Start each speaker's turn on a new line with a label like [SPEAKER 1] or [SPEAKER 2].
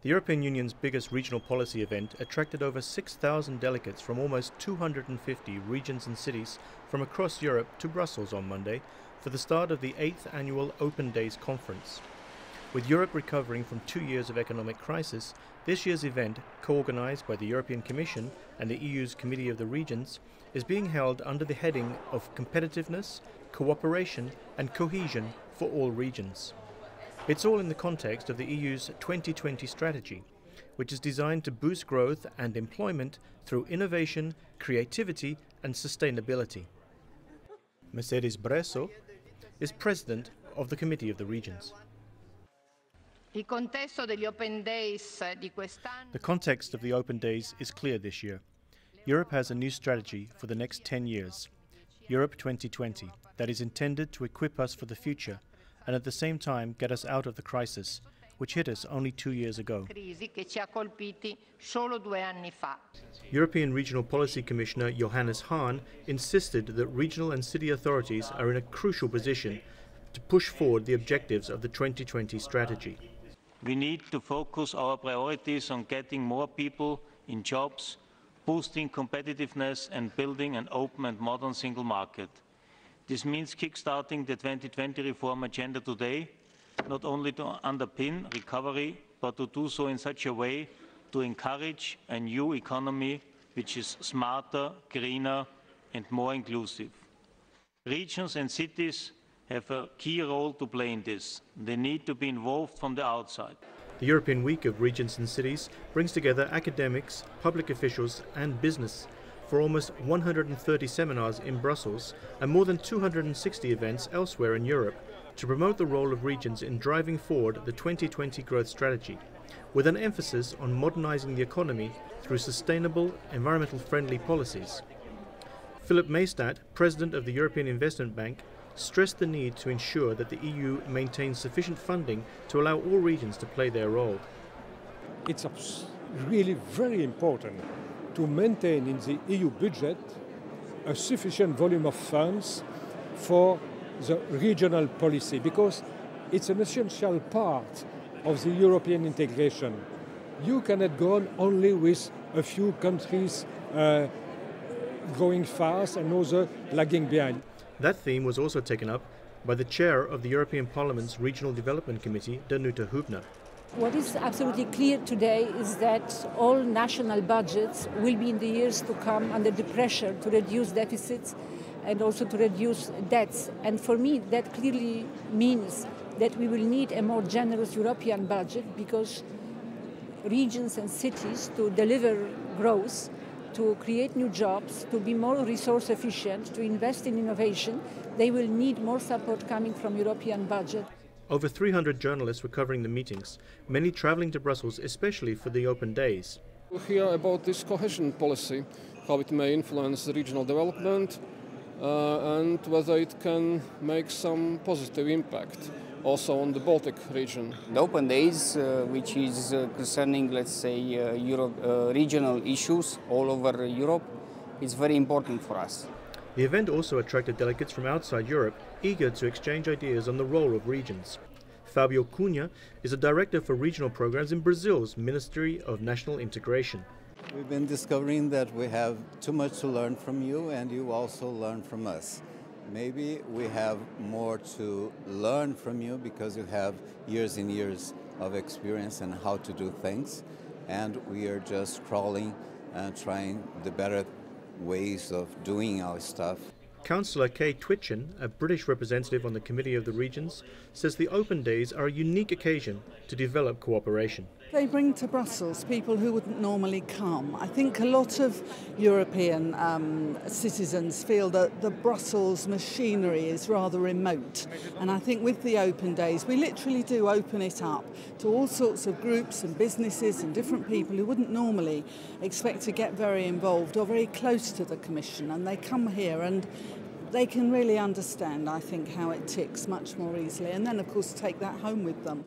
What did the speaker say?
[SPEAKER 1] The European Union's biggest regional policy event attracted over 6,000 delegates from almost 250 regions and cities from across Europe to Brussels on Monday for the start of the 8th annual Open Days conference. With Europe recovering from 2 years of economic crisis, this year's event, co-organized by the European Commission and the EU's Committee of the Regions, is being held under the heading of competitiveness, cooperation and cohesion for all regions. It's all in the context of the EU's 2020 strategy, which is designed to boost growth and employment through innovation, creativity and sustainability. Mercedes Bresso is president of the Committee of the Regions.
[SPEAKER 2] The context of the Open
[SPEAKER 1] Days is clear this year. Europe has a new strategy for the next 10 years, Europe 2020, that is intended to equip us for the future and at the same time get us out of the crisis, which hit us only 2 years ago. European Regional Policy Commissioner Johannes Hahn insisted that regional and city authorities are in a crucial position to push forward the objectives of the 2020 strategy.
[SPEAKER 3] We need to focus our priorities on getting more people in jobs, boosting competitiveness and building an open and modern single market. This means kick-starting the 2020 reform agenda today, not only to underpin recovery, but to do so in such a way to encourage a new economy which is smarter, greener and more inclusive. Regions and cities have a key role to play in this. They need to be involved from the outside.
[SPEAKER 1] The European Week of Regions and Cities brings together academics, public officials and business for almost 130 seminars in Brussels and more than 260 events elsewhere in Europe to promote the role of regions in driving forward the 2020 growth strategy, with an emphasis on modernizing the economy through sustainable, environmental-friendly policies. Philip Maystadt, President of the European Investment Bank, stressed the need to ensure that the EU maintains sufficient funding to allow all regions to play their role.
[SPEAKER 4] It's really very important to maintain in the EU budget a sufficient volume of funds for the regional policy, because it's an essential part of the European integration. You cannot go on only with a few countries going fast and others lagging behind.
[SPEAKER 1] That theme was also taken up by the chair of the European Parliament's Regional Development Committee, Danuta Hübner.
[SPEAKER 5] What is absolutely clear today is that all national budgets will be in the years to come under the pressure to reduce deficits and also to reduce debts. And for me, that clearly means that we will need a more generous European budget, because regions and cities, to deliver growth, to create new jobs, to be more resource efficient, to invest in innovation, they will need more support coming from European budget.
[SPEAKER 1] Over 300 journalists were covering the meetings, many travelling to Brussels especially for the Open Days.
[SPEAKER 6] We hear about this cohesion policy, how it may influence the regional development and whether it can make some positive impact also on the Baltic region.
[SPEAKER 7] The Open Days, which is concerning, let's say, regional issues all over Europe, is very important for us.
[SPEAKER 1] The event also attracted delegates from outside Europe, eager to exchange ideas on the role of regions. Fabio Cunha is a director for regional programs in Brazil's Ministry of National Integration.
[SPEAKER 8] We've been discovering that we have too much to learn from you, and you also learn from us. Maybe we have more to learn from you because you have years and years of experience in how to do things, and we are just crawling and trying the better ways of doing our stuff.
[SPEAKER 1] Councillor Kay Twitchen, a British representative on the Committee of the Regions, says the Open Days are a unique occasion to develop cooperation.
[SPEAKER 9] They bring to Brussels people who wouldn't normally come. I think a lot of European citizens feel that the Brussels machinery is rather remote. And I think with the Open Days, we literally do open it up to all sorts of groups and businesses and different people who wouldn't normally expect to get very involved or very close to the Commission. And they come here and they can really understand, I think, how it ticks much more easily. And then, of course, take that home with them.